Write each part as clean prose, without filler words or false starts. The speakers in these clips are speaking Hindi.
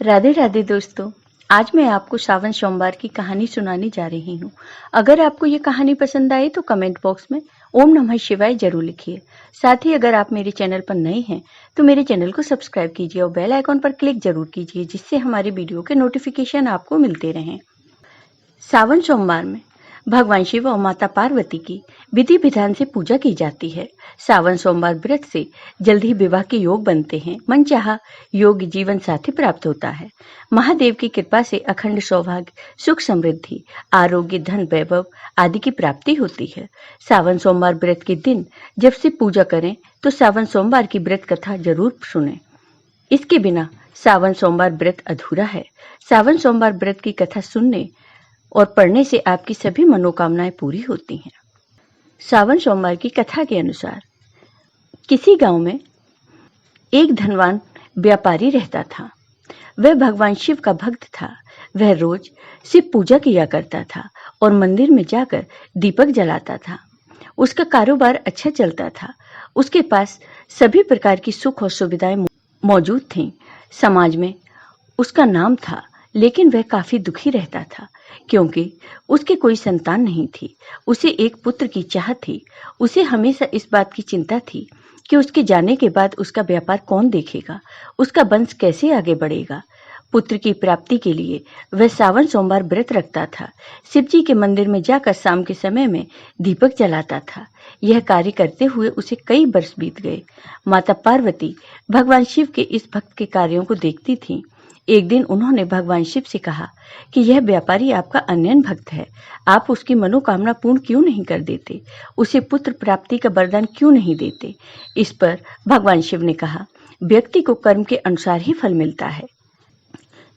राधे राधे दोस्तों। आज मैं आपको सावन सोमवार की कहानी सुनाने जा रही हूँ। अगर आपको ये कहानी पसंद आए तो कमेंट बॉक्स में ओम नमः शिवाय जरूर लिखिए। साथ ही अगर आप मेरे चैनल पर नए हैं तो मेरे चैनल को सब्सक्राइब कीजिए और बेल आइकॉन पर क्लिक जरूर कीजिए, जिससे हमारे वीडियो के नोटिफिकेशन आपको मिलते रहें। सावन सोमवार में भगवान शिव और माता पार्वती की विधि विधान से पूजा की जाती है। सावन सोमवार व्रत से जल्द ही विवाह के योग बनते हैं। मनचाहा योग्य जीवन साथी प्राप्त होता है। महादेव की कृपा से अखंड सौभाग्य, सुख समृद्धि, आरोग्य, धन, वैभव आदि की प्राप्ति होती है। सावन सोमवार व्रत के दिन जब से पूजा करें तो सावन सोमवार की व्रत कथा जरूर सुनें। इसके बिना सावन सोमवार व्रत अधूरा है। सावन सोमवार व्रत की कथा सुनने और पढ़ने से आपकी सभी मनोकामनाएं पूरी होती हैं। सावन सोमवार की कथा के अनुसार किसी गांव में एक धनवान व्यापारी रहता था। वह भगवान शिव का भक्त था। वह रोज शिव पूजा किया करता था और मंदिर में जाकर दीपक जलाता था। उसका कारोबार अच्छा चलता था। उसके पास सभी प्रकार की सुख और सुविधाएं मौजूद थीं। समाज में उसका नाम था, लेकिन वह काफी दुखी रहता था क्योंकि उसके कोई संतान नहीं थी। उसे एक पुत्र की चाह थी। उसे हमेशा इस बात की चिंता थी कि उसके जाने के बाद उसका व्यापार कौन देखेगा, उसका वंश कैसे आगे बढ़ेगा। पुत्र की प्राप्ति के लिए वह सावन सोमवार व्रत रखता था। शिवजी के मंदिर में जाकर शाम के समय में दीपक जलाता था। यह कार्य करते हुए उसे कई वर्ष बीत गए। माता पार्वती भगवान शिव के इस भक्त के कार्यों को देखती थीं। एक दिन उन्होंने भगवान शिव से कहा कि यह व्यापारी आपका अनन्य भक्त है, आप उसकी मनोकामना पूर्ण क्यों नहीं कर देते, उसे पुत्र प्राप्ति का वरदान क्यों नहीं देते। इस पर भगवान शिव ने कहा, व्यक्ति को कर्म के अनुसार ही फल मिलता है।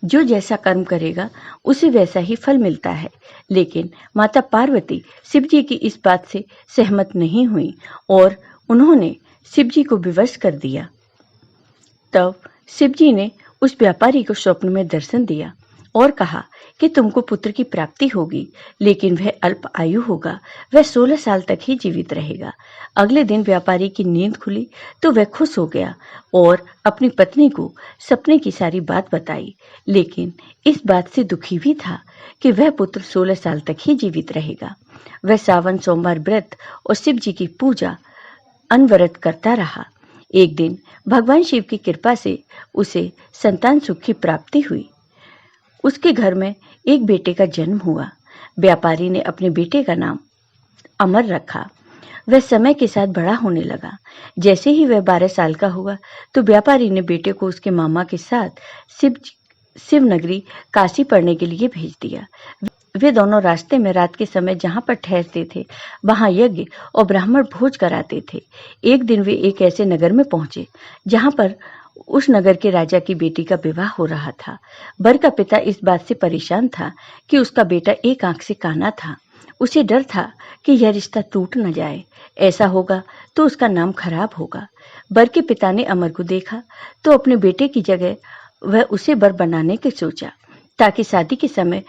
जो जैसा कर्म करेगा उसे वैसा ही फल मिलता है। लेकिन माता पार्वती शिवजी की इस बात से सहमत नहीं हुई और उन्होंने शिवजी को विवश कर दिया। तब शिवजी ने उस व्यापारी को स्वप्न में दर्शन दिया और कहा कि तुमको पुत्र की प्राप्ति होगी, लेकिन वह अल्प आयु होगा। वह 16 साल तक ही जीवित रहेगा। अगले दिन व्यापारी की नींद खुली तो वह खुश हो गया और अपनी पत्नी को सपने की सारी बात बताई, लेकिन इस बात से दुखी भी था कि वह पुत्र 16 साल तक ही जीवित रहेगा। वह सावन सोमवार व्रत और शिव जी की पूजा अनवरत करता रहा। एक दिन भगवान शिव की कृपा से उसे संतान सुख की प्राप्ति हुई। उसके घर में एक बेटे का जन्म हुआ। व्यापारी ने अपने बेटे का नाम अमर रखा। वह समय के साथ बड़ा होने लगा। जैसे ही वह 12 साल का हुआ तो व्यापारी ने बेटे को उसके मामा के साथ शिव नगरी काशी पढ़ने के लिए भेज दिया। वे दोनों रास्ते में रात के समय जहां पर ठहरते थे वहां यज्ञ और ब्राह्मण भोज कराते थे। एक दिन वे एक ऐसे नगर में पहुंचे जहां पर उस नगर के राजा की बेटी का विवाह हो रहा था। वर का पिता इस बात से परेशान था कि उसका बेटा एक आंख से काना था। उसे डर था कि यह रिश्ता टूट न जाए। ऐसा होगा तो उसका नाम खराब होगा। वर के पिता ने अमर को देखा तो अपने बेटे की जगह वह उसे वर बनाने की सोचा, ताकि शादी के समय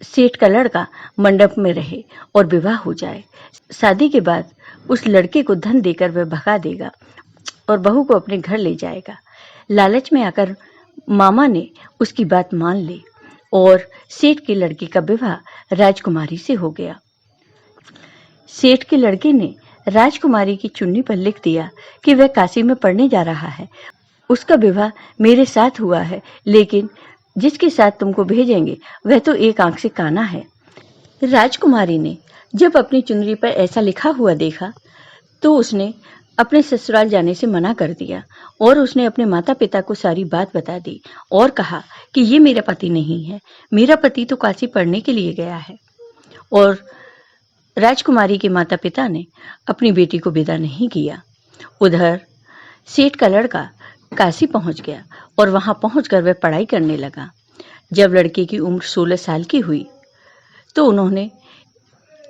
सेठ का लड़का मंडप में रहे और विवाह हो जाए। शादी के बाद उस लड़के को धन देकर वह भगा देगा और बहू को अपने घर ले जाएगा। लालच में आकर मामा ने उसकी बात मान ली और सेठ के लड़के का विवाह राजकुमारी से हो गया। सेठ के लड़के ने राजकुमारी की चुन्नी पर लिख दिया कि वह काशी में पढ़ने जा रहा है। उसका विवाह मेरे साथ हुआ है, लेकिन जिसके साथ तुमको भेजेंगे वह तो एक आंख से काना है। राजकुमारी ने जब अपनी चुनरी पर ऐसा लिखा हुआ देखा तो उसने अपने ससुराल जाने से मना कर दिया और उसने अपने माता पिता को सारी बात बता दी और कहा कि ये मेरा पति नहीं है, मेरा पति तो काशी पढ़ने के लिए गया है। और राजकुमारी के माता पिता ने अपनी बेटी को विदा नहीं किया। उधर सेठ का लड़का काशी पहुंच गया और वहां पहुंचकर वह पढ़ाई करने लगा। जब लड़के की उम्र 16 साल की हुई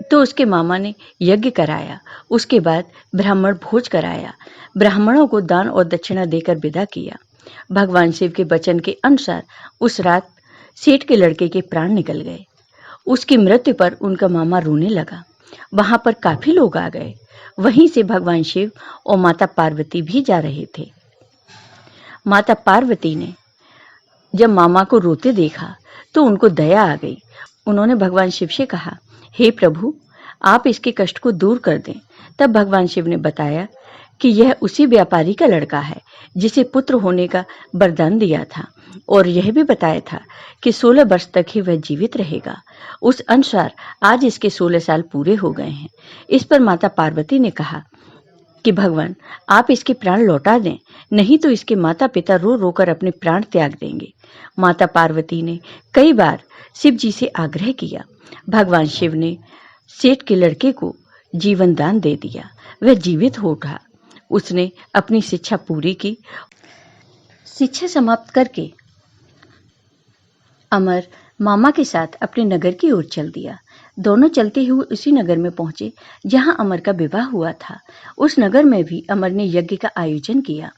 तो उसके मामा ने यज्ञ कराया। उसके बाद ब्राह्मण भोज कराया। ब्राह्मणों को दान और दक्षिणा देकर विदा किया। भगवान शिव के वचन के अनुसार उस रात सेठ के लड़के के प्राण निकल गए। उसकी मृत्यु पर उनका मामा रोने लगा। वहां पर काफी लोग आ गए। वहीं से भगवान शिव और माता पार्वती भी जा रहे थे। माता पार्वती ने जब मामा को रोते देखा तो उनको दया आ गई। उन्होंने भगवान शिव से कहा, हे प्रभु, आप इसके कष्ट को दूर कर दें। तब भगवान शिव ने बताया कि यह उसी व्यापारी का लड़का है जिसे पुत्र होने का वरदान दिया था, और यह भी बताया था कि 16 वर्ष तक ही वह जीवित रहेगा। उस अनुसार आज इसके 16 साल पूरे हो गए हैं। इस पर माता पार्वती ने कहा कि भगवान, आप इसके प्राण लौटा दें, नहीं तो इसके माता पिता रो रो कर अपने प्राण त्याग देंगे। माता पार्वती ने कई बार शिव जी से आग्रह किया। भगवान शिव ने सेठ के लड़के को जीवन दान दे दिया। वह जीवित हो उठा। उसने अपनी शिक्षा पूरी की। शिक्षा समाप्त करके अमर मामा के साथ अपने नगर की ओर चल दिया। दोनों चलते हुए उसी नगर में पहुंचे जहां अमर का विवाह हुआ था। उस नगर में भी अमर ने यज्ञ का आयोजन किया।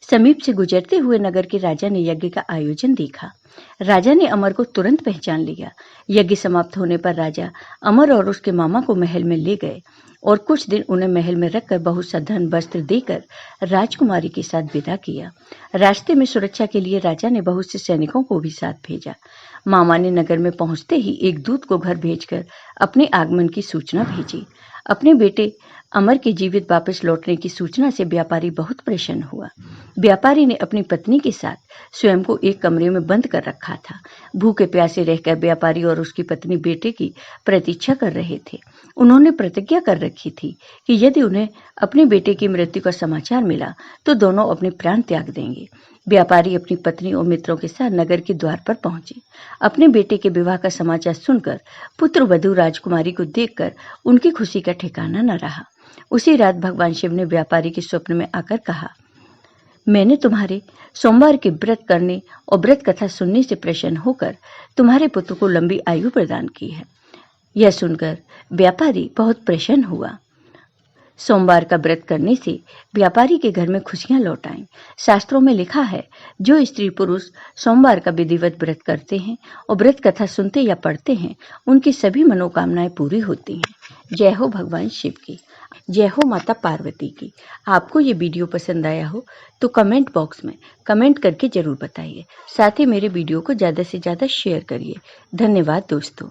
समीप से गुजरते हुए नगर के राजा ने यज्ञ का आयोजन देखा। राजा ने अमर को तुरंत पहचान लिया। यज्ञ समाप्त होने पर राजा अमर और उसके मामा को महल में ले गए और कुछ दिन उन्हें महल में रखकर बहुत सा धन वस्त्र देकर राजकुमारी के साथ विदा किया। रास्ते में सुरक्षा के लिए राजा ने बहुत से सैनिकों को भी साथ भेजा। मामा ने नगर में पहुंचते ही एक दूत को घर भेजकर अपने आगमन की सूचना भेजी। अपने बेटे अमर के जीवित वापस लौटने की सूचना से व्यापारी बहुत प्रसन्न हुआ। व्यापारी ने अपनी पत्नी के साथ स्वयं को एक कमरे में बंद कर रखा था। भूखे प्यासे रहकर व्यापारी और उसकी पत्नी बेटे की प्रतीक्षा कर रहे थे। उन्होंने प्रतिज्ञा कर रखी थी कि यदि उन्हें अपने बेटे की मृत्यु का समाचार मिला तो दोनों अपने प्राण त्याग देंगे। व्यापारी अपनी पत्नी और मित्रों के साथ नगर के द्वार पर पहुंचे। अपने बेटे के विवाह का समाचार सुनकर पुत्र वधू राजकुमारी को देखकर उनकी खुशी का ठिकाना न रहा। उसी रात भगवान शिव ने व्यापारी के स्वप्न में आकर कहा, मैंने तुम्हारे सोमवार के व्रत करने और व्रत कथा सुनने से प्रसन्न होकर तुम्हारे पुत्र को लंबी आयु प्रदान की है। यह सुनकर व्यापारी बहुत प्रसन्न हुआ। सोमवार का व्रत करने से व्यापारी के घर में खुशियां लौट आईं। शास्त्रों में लिखा है, जो स्त्री पुरुष सोमवार का विधिवत व्रत करते हैं और व्रत कथा सुनते या पढ़ते हैं, उनकी सभी मनोकामनाएं पूरी होती हैं। जय हो भगवान शिव की, जय हो माता पार्वती की। आपको ये वीडियो पसंद आया हो तो कमेंट बॉक्स में कमेंट करके जरूर बताइए। साथ ही मेरे वीडियो को ज़्यादा से ज़्यादा शेयर करिए। धन्यवाद दोस्तों।